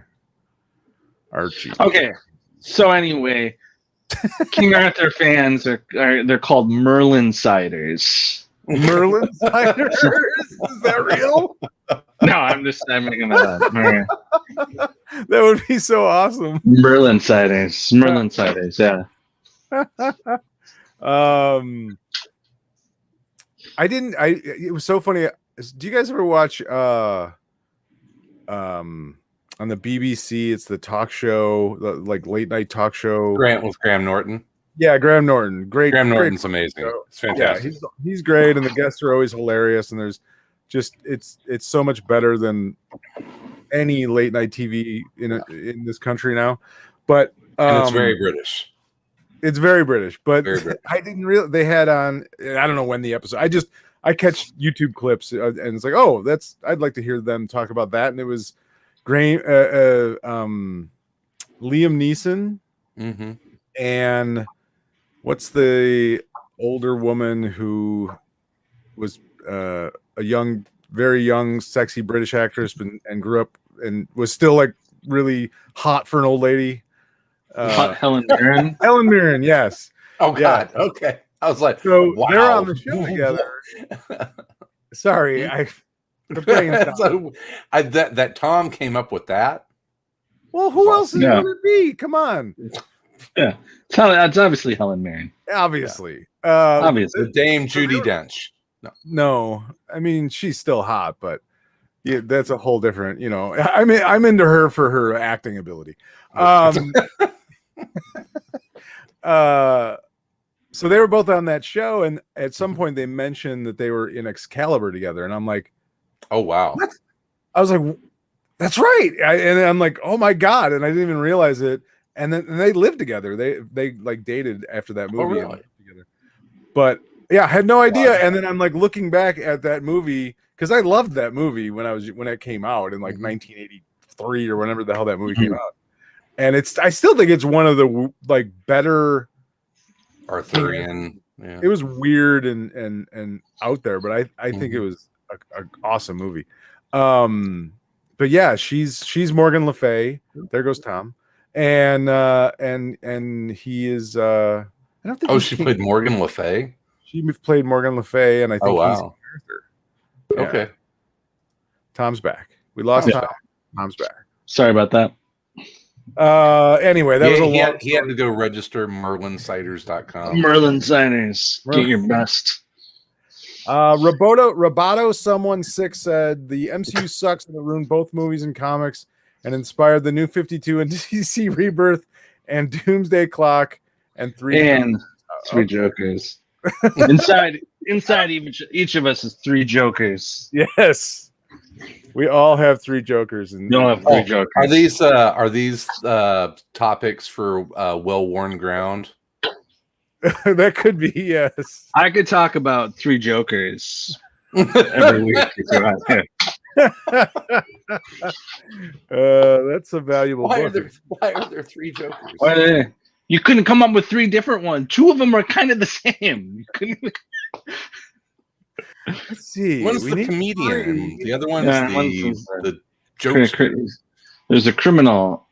Archie. Okay. So anyway, King Arthur fans they're called Merlinsiders. Merlinsiders? Is that real? No, I'm making that up. Right. That would be so awesome. Merlinsiders, yeah. It was so funny. Do you guys ever watch on the BBC, it's the talk show, like late night talk show. With Graham Norton. Yeah, Graham Norton. Great. Graham Norton's amazing. Show. It's fantastic. Yeah, he's great, and the guests are always hilarious, and there's just it's so much better than any late night TV in this country now. But and it's very British. It's very British, but very British. I didn't realize they had on. I don't know when the episode. I catch YouTube clips, and it's like, oh, I'd like to hear them talk about that. And it was Liam Neeson, and what's the older woman who was a very young, sexy British actress, and grew up and was still like really hot for an old lady. Helen Mirren. Helen Mirren, yes. Oh God. Yeah. Okay. I was like, so wow. They're on the show together. Sorry, that Tom came up with that. Well, who else is it going to be? Come on. Yeah, it's obviously Helen Mirren. Obviously, obviously, Dame Judi Dench. No, I mean she's still hot, but yeah, that's a whole different. I'm into her for her acting ability. So they were both on that show, and at some point they mentioned that they were in Excalibur together, and I'm like, "Oh wow!" What? I was like, "That's right," and I'm like, "Oh my god!" And I didn't even realize it. And then they lived together. They like dated after that movie. Oh, really? Together. But yeah, I had no idea. Wow. And then I'm like looking back at that movie because I loved that movie when it came out in like 1983 3 or whenever the hell that movie came out. And I still think it's one of the like better Arthurian. Yeah. It was weird and out there, but I think it was an awesome movie. But yeah, she's Morgan Le Fay. There goes Tom. And he is I don't think she played Morgan Le Fay? She played Morgan Le Fay, and I think he's Arthur. Yeah. Okay. Tom's back. We lost Tom. Tom's back. Sorry about that. Anyway, that was he had to go register merlinciders.com. Merlin Ciders. Get your best. Roboto someone 6 said the MCU sucks and it ruined both movies and comics and inspired the New 52 and DC Rebirth and Doomsday Clock and three Jokers. inside each of us is 3 Jokers. Yes. We all have 3 Jokers, and you all have 3 Jokers. Are these topics for well-worn ground? That could be, yes. I could talk about 3 Jokers every week. That's a valuable why book. Why are there 3 Jokers? You couldn't come up with 3 different ones. 2 of them are kind of the same. You couldn't. Let's see. One's the comedian. The other one's the jokester. There's a criminal.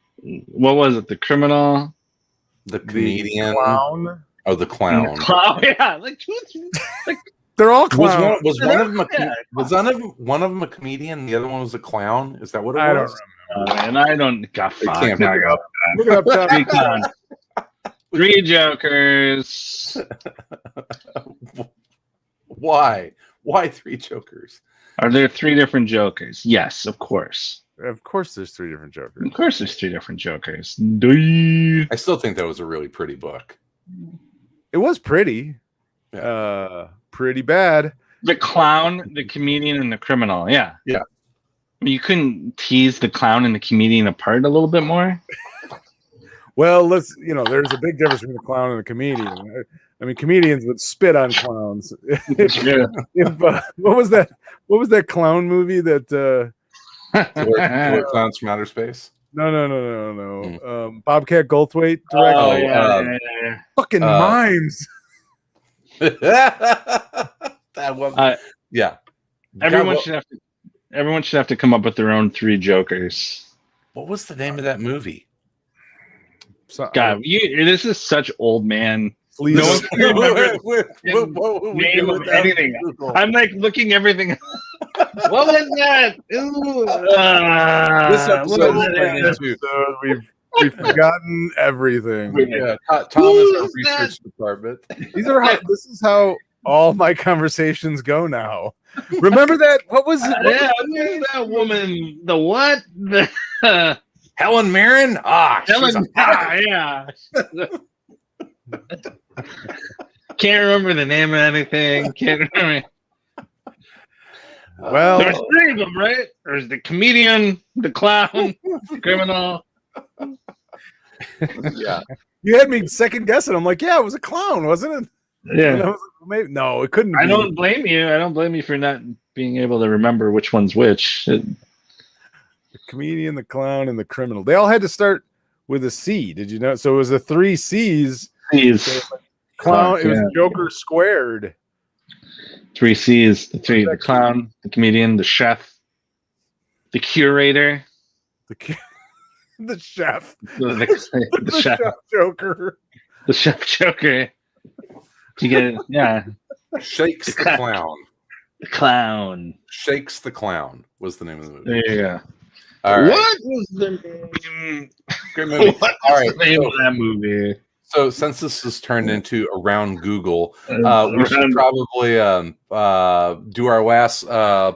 What was it? The criminal. The comedian. The clown. Oh, the clown. The clown. Yeah, like they're all clowns. Was one of them a comedian? The other one was a clown. Is that what it was? I don't remember. And I don't. God, can't look it up. Tom. 3 Jokers. Why? Why 3 Jokers? Are there 3 different Jokers? Yes, of course. Of course, there's 3 different Jokers. Of course, there's 3 different Jokers. Duh. I still think that was a really pretty book. It was pretty. Yeah. Pretty bad. The clown, the comedian, and the criminal. Yeah. Yeah. I mean, you couldn't tease the clown and the comedian apart a little bit more? Well, there's a big difference between the clown and the comedian. I mean, comedians would spit on clowns. What was that clown movie that? Clowns from Outer Space. No. Bobcat Goldthwait directed. Fucking mimes. That one. Yeah. Everyone should have to come up with their own 3 Jokers. What was the name of that movie? God, this is such old man. Please. No one can remember name of anything. I'm like looking everything. What was that? We've forgotten everything. Yeah, Tom is our research department. This is how all my conversations go now. Remember that? What was it? Yeah, that woman. The what? Helen Mirren? Yeah. Can't remember the name of anything. Can't remember. Well, there's 3 of them, right? There's the comedian, the clown, the criminal. Yeah. You had me second guessing. I'm like, yeah, it was a clown, wasn't it? Yeah. Maybe, no, it couldn't. I don't blame you. I don't blame you for not being able to remember which one's which. The comedian, the clown, and the criminal. They all had to start with a C. Did you know? So it was the 3 C's. So clown. It was Joker squared. 3 C's. The clown, the comedian, the chef, the curator, the chef, the chef Joker, the chef Joker. You get it? Yeah. Shakes the clown. The clown. Shakes the Clown was the name of the movie. There you go. All right. What was the name? Great movie. All right. The name of that movie. So since this has turned into Around Google, we should probably do our last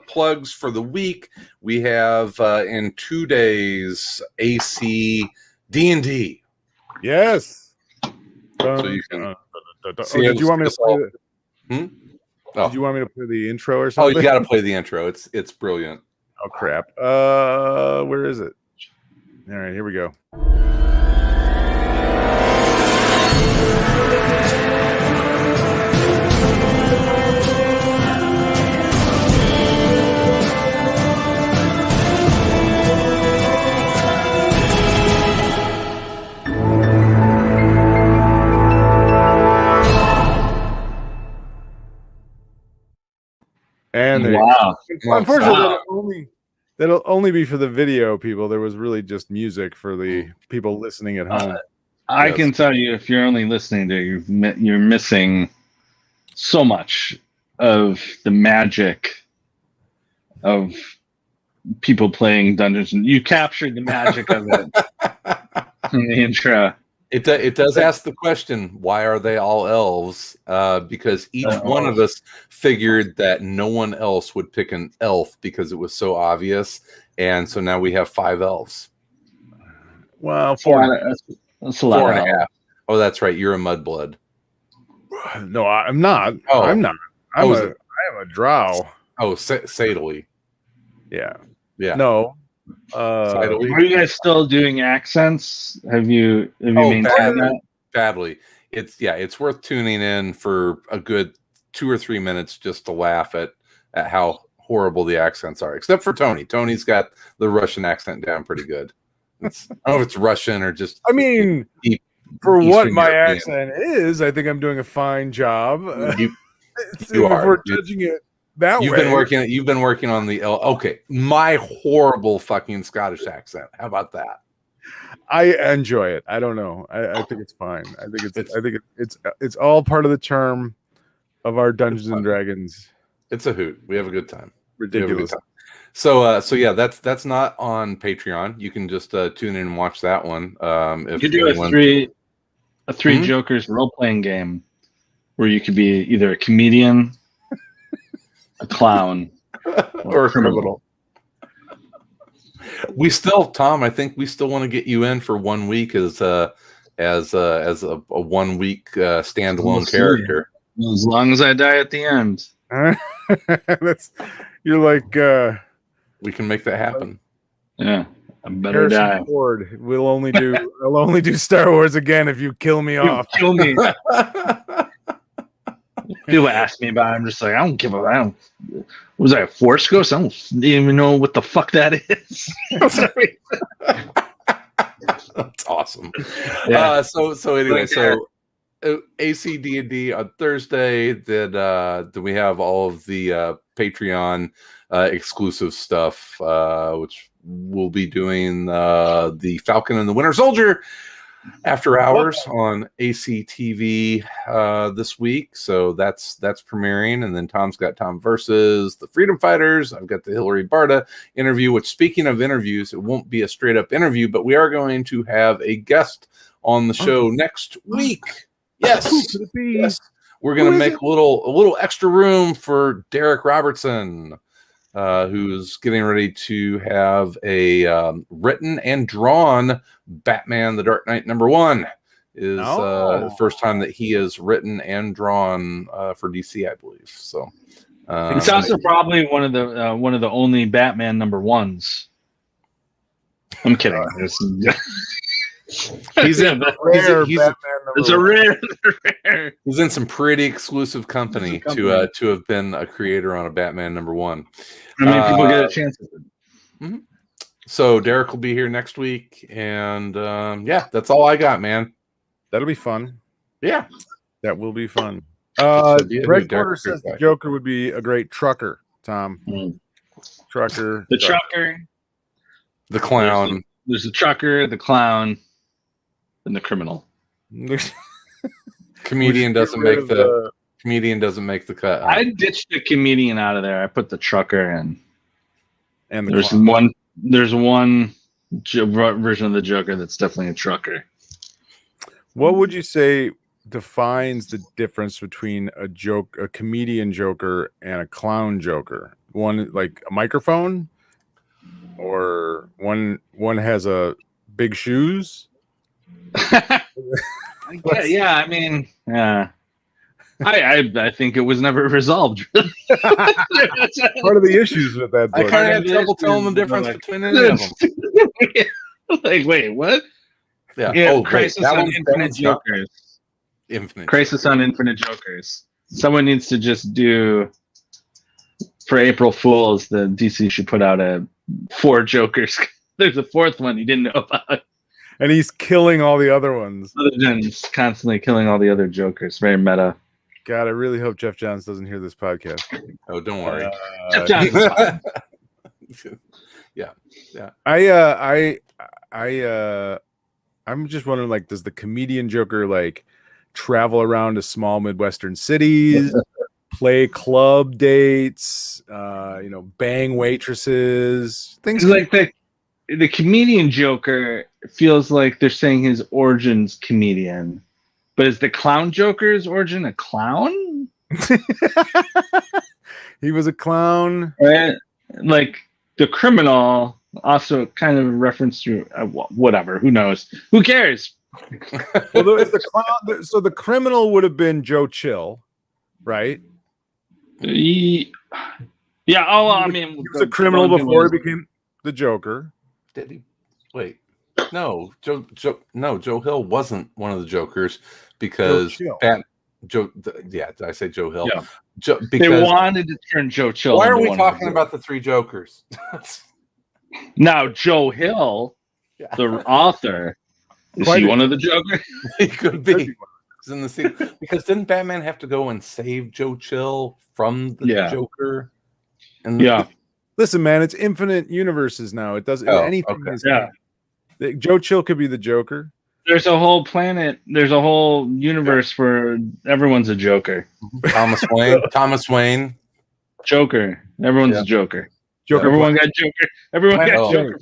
plugs for the week. We have in 2 days AC D&D. Yes. So you can. Did you want me to play? Oh. Did you want me to play the intro or something? Oh, you got to play the intro. It's brilliant. Oh crap! Where is it? All right, here we go. Wow. Unfortunately, that'll only be for the video people. There was really just music for the people listening at home. I can tell you, if you're only listening to it, you're missing so much of the magic of people playing Dungeons. You captured the magic of it in the intro. It does ask the question, why are they all elves? Because each one of us figured that no one else would pick an elf because it was so obvious. And so now we have 5 elves. Well, That's a lot. 4.5. Oh, that's right. You're a mudblood. No, I'm not. Oh. I'm not. I am a drow. Oh, Sadly. Yeah. Yeah. No. Are you guys still doing accents? Have you maintained that? Badly. It's worth tuning in for a good 2 or 3 minutes just to laugh at how horrible the accents are. Except for Tony. Tony's got the Russian accent down pretty good. I don't know if it's Russian or just. I mean, for Eastern what my European accent is, I think I'm doing a fine job. You are. If we're judging it that you've way. You've been working on the my horrible fucking Scottish accent. How about that? I enjoy it. I don't know. I think it's fine. I think it's all part of the charm of our Dungeons and Dragons. It's a hoot. We have a good time. Ridiculous. So yeah, that's not on Patreon. You can just tune in and watch that one. If you could do a three Jokers role playing game where you could be either a comedian, a clown, or a criminal. Tom, I think we still want to get you in for 1 week as a 1 week standalone character. As long as I die at the end. You're like we can make that happen. Yeah, I better die. Ford. I'll only do Star Wars again if you kill me off. Kill me. People ask me about it. I'm just like, I don't give a. I don't. Was I a Force Ghost? I don't even know what the fuck that is. That's awesome. Yeah. So anyway, ACD&D on Thursday. Then we have all of the Patreon exclusive stuff, which we'll be doing the Falcon and the Winter Soldier after hours on ACTV this week. So that's premiering, and then Tom's got Tom versus the Freedom Fighters. I've got the Hillary Barta interview, which, speaking of interviews, it won't be a straight up interview, but we are going to have a guest on the show next week. Yes. We're going to make a little extra room for Derrick Robertson, who's getting ready to have a written and drawn Batman the Dark Knight #1. Is the first time that he has written and drawn for DC, I believe. So it's also probably one of the only Batman #1s. I'm kidding. He's in some pretty exclusive company to have been a creator on a Batman #1. I mean, people get a chance at it. Mm-hmm. So Derrick will be here next week, and that's all I got, man. That'll be fun. Yeah, that will be fun. Greg Porter says the Joker would be a great trucker. Tom, trucker, the trucker, the clown. There's the trucker, the clown, and the criminal. Comedian doesn't make the cut. I ditched the comedian out of there. I put the trucker in. And there's one version of the Joker that's definitely a trucker. What would you say defines the difference between a comedian Joker and a clown Joker? One like a microphone, or one has a big shoes? Yeah. I mean, I think it was never resolved. Part of the issues with that book. I kind of had trouble telling the difference between any of them. Like, wait, what? Yeah. Crisis on Infinite Jokers. Crisis on Infinite Jokers. Someone needs to just do, for April Fools, the DC should put out 4 Jokers. There's a 4th one you didn't know about. And he's killing all the other ones. Other than constantly killing all the other Jokers. Very meta. God, I really hope Jeff Johns doesn't hear this podcast. Oh, don't worry. Jeff Johns is fine. Yeah. I'm just wondering, like, does the comedian Joker like travel around to small Midwestern cities, play club dates, bang waitresses, things like the comedian Joker feels like they're saying his origin's comedian, but is the clown Joker's origin a clown? He was a clown, right? Like the criminal, also kind of a reference to whatever. Who knows? Who cares? Well, the clown. So the criminal would have been Joe Chill, right? Yeah. Oh, well, I mean, he was a criminal before he became the Joker. Did he? Wait. No, Joe Hill wasn't one of the Jokers because did I say Joe Hill? Yeah. Because they wanted to turn Joe Chill. Why are we talking about the three Jokers? Now, Joe Hill, the author, is he one of the Jokers? He could be. He's in the scene. Because didn't Batman have to go and save Joe Chill from the Joker? And listen, man, it's infinite universes now. It doesn't anything. Okay. Joe Chill could be the Joker. There's a whole planet. There's a whole universe where everyone's a Joker. Thomas Wayne. Joker. Everyone's a Joker. Everyone got Joker. Everyone got Joker.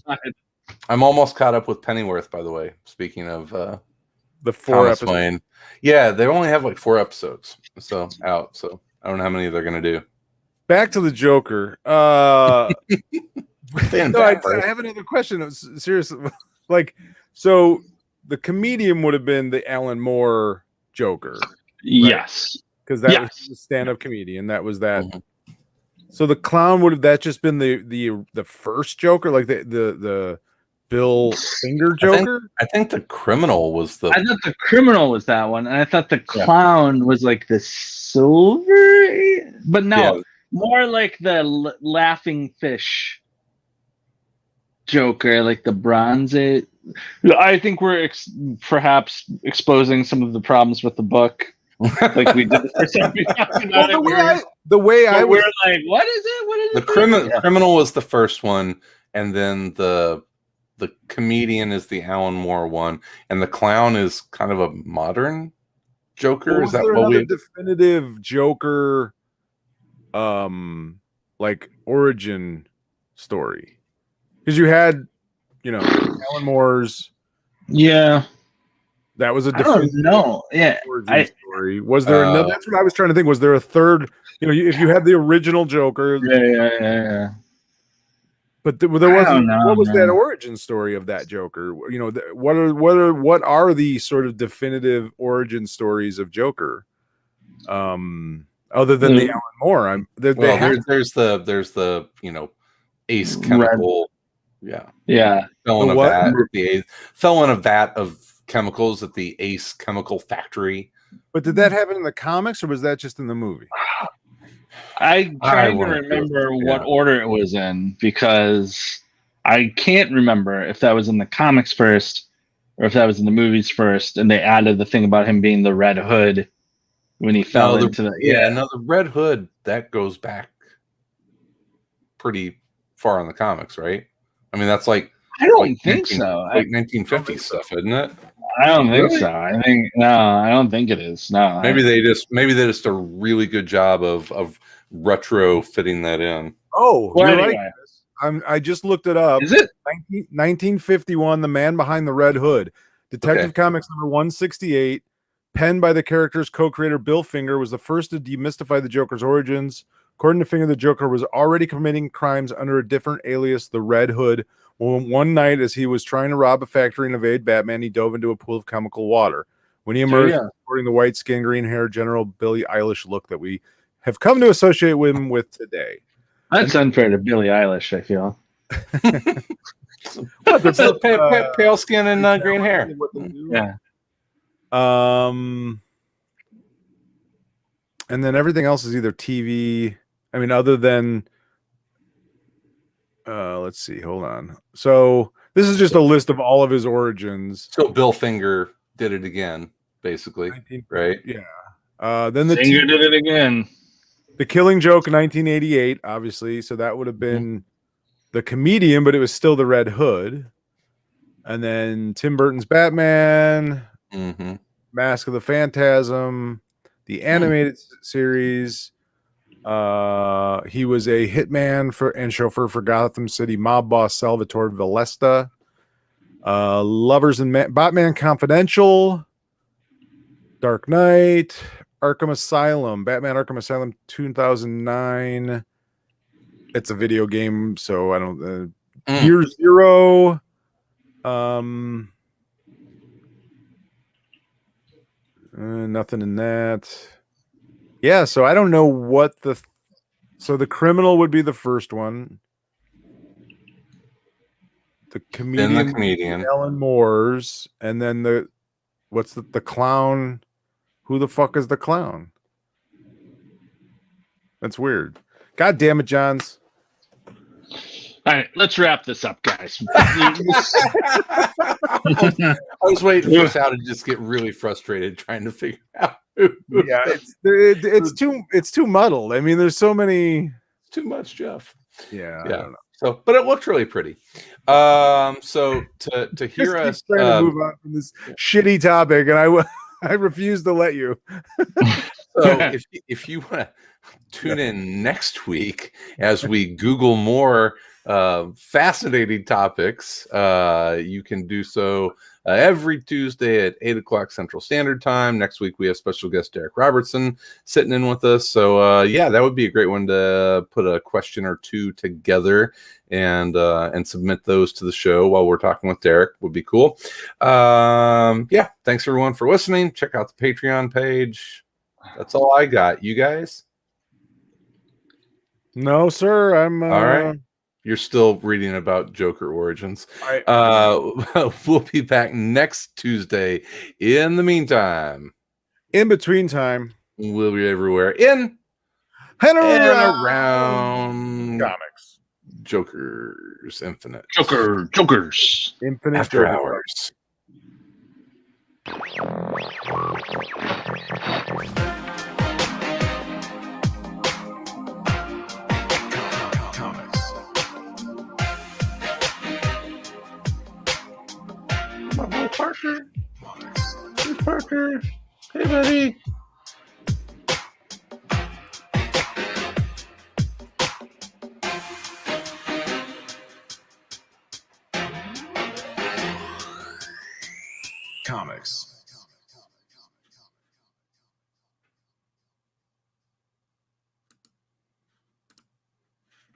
I'm almost caught up with Pennyworth, by the way. Speaking of the 4 episodes. Wayne. Yeah, they only have like 4 episodes out. So I don't know how many they're gonna do. Back to the Joker. I have another question. Seriously, like, so the comedian would have been the Alan Moore Joker. Right? Yes, because that was the stand-up comedian. That was that. Mm-hmm. So the clown would have that just been the first Joker, like the Bill Finger Joker. I think the criminal was the. I thought the criminal was that one, and I thought the clown was like the silver, but no, more like the laughing fish Joker, like the bronze. I think we're perhaps exposing some of the problems with the book, like we did for some the way I was like, what is it? What is the criminal was the first one, and then the comedian is the Alan Moore one, and the clown is kind of a modern Joker. Is that what we definitive Joker, like origin story? Because you had, Alan Moore's. Yeah. That was a different story. Was there another? That's what I was trying to think. Was there a third? If you had the original Joker. Yeah. But there wasn't. What was that origin story of that Joker? What are the sort of definitive origin stories of Joker? Other than the Alan Moore, there's the Ace Chemical. Yeah. Fell in a vat of chemicals at the Ace Chemical Factory. But did that happen in the comics, or was that just in the movie? I'm trying to remember what order it was in, because I can't remember if that was in the comics first or if that was in the movies first, and they added the thing about him being the Red Hood when he fell into the the Red Hood, that goes back pretty far in the comics, right? I mean, that's like I don't think so. Like 1950s stuff, isn't it? I don't think so. I don't think it is. No. Maybe they just did a really good job of retro fitting that in. Oh, well, you're right. I just looked it up. Is it 1951? The Man Behind the Red Hood, Detective Comics number 168, penned by the character's co-creator Bill Finger, was the first to demystify the Joker's origins. According to Finger, the Joker was already committing crimes under a different alias, the Red Hood. One night, as he was trying to rob a factory and evade Batman, he dove into a pool of chemical water. When he emerged, sporting the white skin, green hair, General Billie Eilish look that we have come to associate him with today. That's unfair to Billie Eilish, I feel. Pale skin and green hair. Yeah. And then everything else is either TV. I mean, other than. Let's see. Hold on. So this is just a list of all of his origins. So Bill Finger did it again, basically, right? Yeah. Then Singer did it again. The Killing Joke, 1988, obviously. So that would have been the comedian, but it was still the Red Hood. And then Tim Burton's Batman, Mask of the Phantasm, the animated series. He was a hitman and chauffeur for Gotham City mob boss Salvatore Vallesta. Lovers and Batman Confidential, Dark Knight, Arkham Asylum, Batman Arkham Asylum 2009. It's a video game, so I don't. Year Zero. Nothing in that. Yeah, so I don't know what so the Criminal would be the first one. The comedian. Ellen Moore's, and then what's the clown? Who the fuck is the clown? That's weird. God damn it, Johns. All right, let's wrap this up, guys. I was waiting for Sal to just get really frustrated trying to figure out. Yeah, it's too muddled. I mean, there's so many. It's too much, Jeff. Yeah. I don't know. So, but it looked really pretty. So to hear us trying to move on from this shitty topic, and I refuse to let you. So if you want to tune in next week as we Google more fascinating topics, you can do so every Tuesday at 8 o'clock Central Standard Time. Next week, we have special guest Derrick Robertson sitting in with us. So, yeah, that would be a great one to put a question or two together and submit those to the show while we're talking with Derrick. Would be cool. Yeah, thanks everyone for listening. Check out the Patreon page. That's all I got. You guys? No, sir. I'm all right. You're still reading about Joker origins. We'll be back next Tuesday. In the meantime, in between time, we'll be everywhere in and around comics. Jokers Infinite. Jokers. Infinite After Hours. My boy Parker. Hey, Parker. Hey, buddy. Comics.